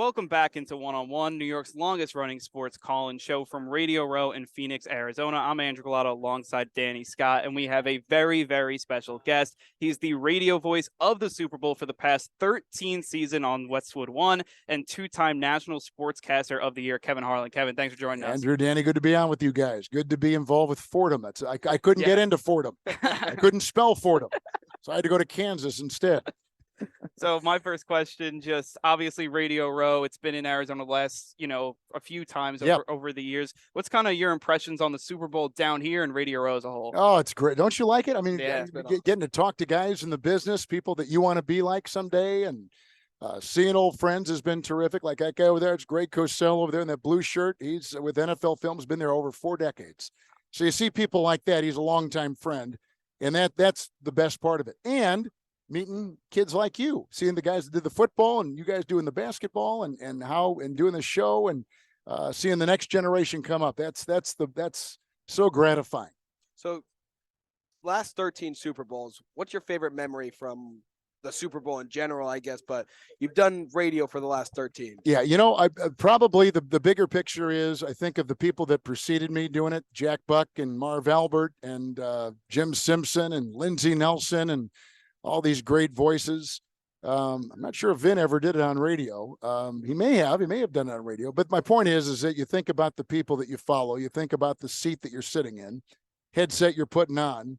Welcome back into One on One, New York's longest running sports call-in show from Radio Row in Phoenix, Arizona. I'm Andrew Galato alongside Danny Scott, and we have a very, very special guest. He's the radio voice of the Super Bowl for the past 13 seasons on Westwood One and two-time National Sportscaster of the Year, Kevin Harlan. Kevin, thanks for joining us. Andrew, Danny, good to be on with you guys. Good to be involved with Fordham. I couldn't get into Fordham. I couldn't spell Fordham, so I had to go to Kansas instead. So my first question, just obviously Radio Row, it's been in Arizona the last, a few times over the years. What's kind of your impressions on the Super Bowl down here and Radio Row as a whole? Oh, it's great. Don't you like it? I mean, Yeah, getting to talk to guys in the business, people that you want to be like someday, and seeing old friends has been terrific. Like that guy over there, it's Greg Cosell over there in that blue shirt. He's with NFL Films, been there over 4 decades. So you see people like that. He's a longtime friend, and that's the best part of it. And meeting kids like you, seeing the guys that did the football and you guys doing the basketball and doing the show and seeing the next generation come up. That's so gratifying. So last 13 Super Bowls, what's your favorite memory from the Super Bowl in general, I guess, but you've done radio for the last 13. Yeah. I probably the bigger picture is I think of the people that preceded me doing it, Jack Buck and Marv Albert and Jim Simpson and Lindsey Nelson and all these great voices. I'm not sure if Vin ever did it on radio. He may have done it on radio, but my point is that you think about the people that you follow, you think about the seat that you're sitting in, headset you're putting on,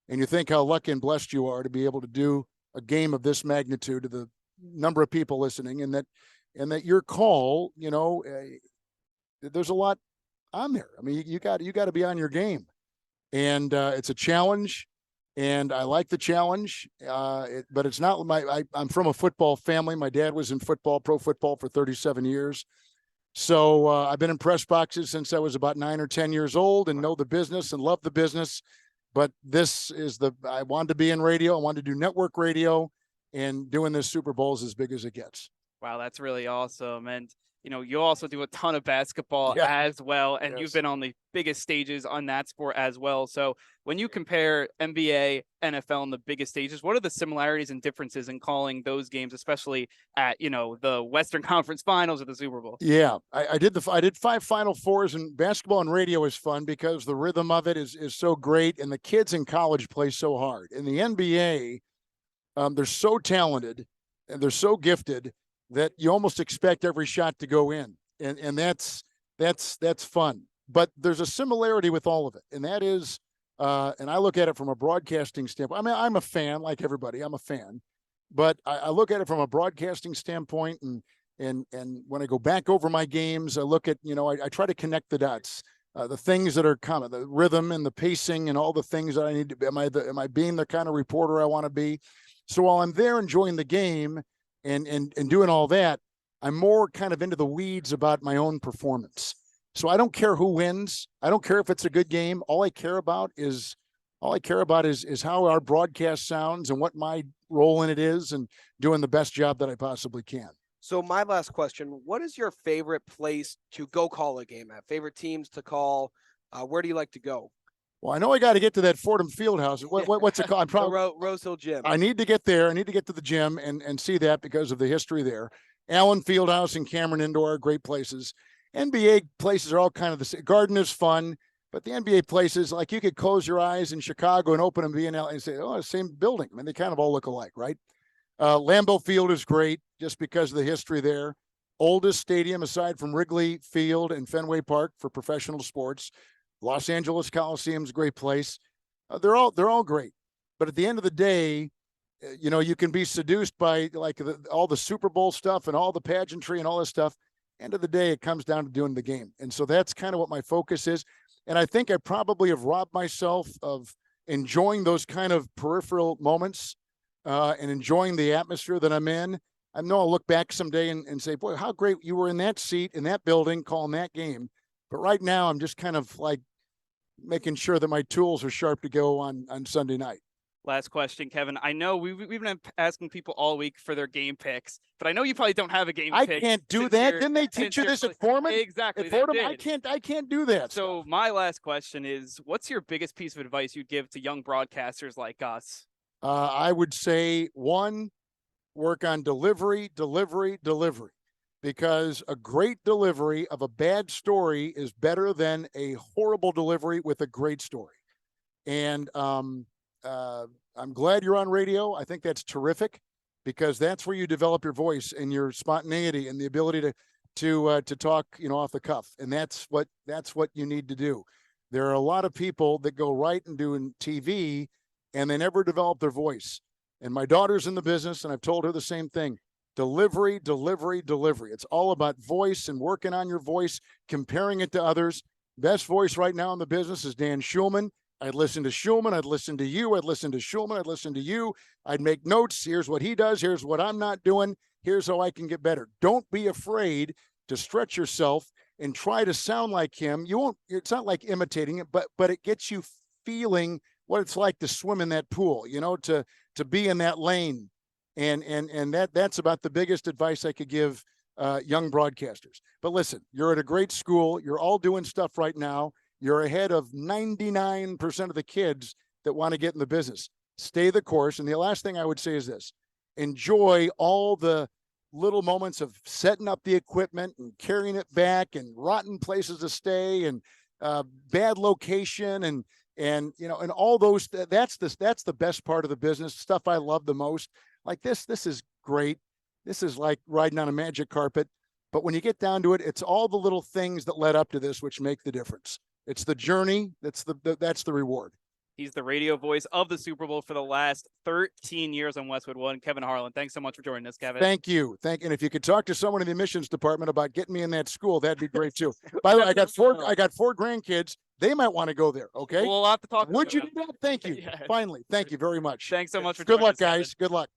and you think how lucky and blessed you are to be able to do a game of this magnitude to the number of people listening, and that your call, there's a lot on there. I mean, you got to be on your game, and it's a challenge. And I like the challenge, but it's not I'm from a football family. My dad was in pro football for 37 years. So I've been in press boxes since I was about 9 or 10 years old and know the business and love the business. But I wanted to be in radio. I wanted to do network radio, and doing this Super Bowl is as big as it gets. Wow, that's really awesome. And you also do a ton of basketball as well, and you've been on the biggest stages on that sport as well. So when you compare NBA, NFL, and the biggest stages, what are the similarities and differences in calling those games, especially at, the Western Conference Finals or the Super Bowl? Yeah, I did 5 Final Fours, and basketball and radio is fun because the rhythm of it is so great, and the kids in college play so hard. In the NBA, they're so talented and they're so gifted that you almost expect every shot to go in. And that's fun. But there's a similarity with all of it. And that is, and I look at it from a broadcasting standpoint. I mean, I'm a fan like everybody. I'm a fan. But I look at it from a broadcasting standpoint, and when I go back over my games, I look at, I try to connect the dots. The things that are common, the rhythm and the pacing and all the things that I need to be. Am I being the kind of reporter I want to be? So while I'm there enjoying the game, and doing all that, I'm more kind of into the weeds about my own performance. So I don't care who wins. I don't care if it's a good game. All I care about is how our broadcast sounds and what my role in it is, and doing the best job that I possibly can. So my last question, what is your favorite place to go call a game at? Favorite teams to call? Where do you like to go? Well, I know I got to get to that Fordham Fieldhouse. What's it called? I'm probably Rose Hill Gym. I need to get there. I need to get to the gym and see that because of the history there. Allen Fieldhouse and Cameron Indoor are great places. NBA places are all kind of the same. Garden is fun, but the NBA places, like you could close your eyes in Chicago and open them in LA and say, oh, same building. I mean, they kind of all look alike, right? Lambeau Field is great just because of the history there. Oldest stadium aside from Wrigley Field and Fenway Park for professional sports. Los Angeles Coliseum's a great place. They're all great. But at the end of the day, you can be seduced by all the Super Bowl stuff and all the pageantry and all this stuff. End of the day, it comes down to doing the game. And so that's kind of what my focus is. And I think I probably have robbed myself of enjoying those kind of peripheral moments and enjoying the atmosphere that I'm in. I know I'll look back someday and say, boy, how great you were in that seat, in that building, calling that game. But right now, I'm just kind of like making sure that my tools are sharp to go on Sunday night. Last question, Kevin. I know we've been asking people all week for their game picks, but I know you probably don't have a game pick. I can't do that. Didn't they teach you this at Foreman? Exactly. At Fordham, I can't do that. So my last question is, what's your biggest piece of advice you'd give to young broadcasters like us? I would say, one, work on delivery. because a great delivery of a bad story is better than a horrible delivery with a great story. And I'm glad you're on radio. I think that's terrific because that's where you develop your voice and your spontaneity and the ability to talk, off the cuff. And that's what you need to do. There are a lot of people that go right and doing TV and they never develop their voice. And my daughter's in the business, and I've told her the same thing. Delivery, delivery, delivery. It's all about voice and working on your voice, comparing it to others. Best voice right now in the business is Dan Schulman. I'd listen to Schulman. I'd listen to you. I'd listen to Schulman. I'd listen to you. I'd make notes. Here's what he does. Here's what I'm not doing. Here's how I can get better. Don't be afraid to stretch yourself and try to sound like him. You won't, it's not like imitating it, but it gets you feeling what it's like to swim in that pool, to be in that lane. And that's about the biggest advice I could give young broadcasters. But listen, you're at a great school. You're all doing stuff right now. You're ahead of 99% of the kids that want to get in the business. Stay the course. And the last thing I would say is this: enjoy all the little moments of setting up the equipment and carrying it back and rotten places to stay and bad location and all those. That's the best part of the business. Stuff I love the most. Like this is great. This is like riding on a magic carpet. But when you get down to it, it's all the little things that led up to this which make the difference. It's the journey. That's the reward. He's the radio voice of the Super Bowl for the last 13 years on Westwood One. Kevin Harlan, thanks so much for joining us, Kevin. Thank you. And if you could talk to someone in the admissions department about getting me in that school, that'd be great too. By the way, I got four grandkids. They might want to go there. Okay. We'll have to talk. Would you do that? Thank you. Yeah. Finally. Thank you very much. Thanks so much for Good luck, joining us, guys. Good luck.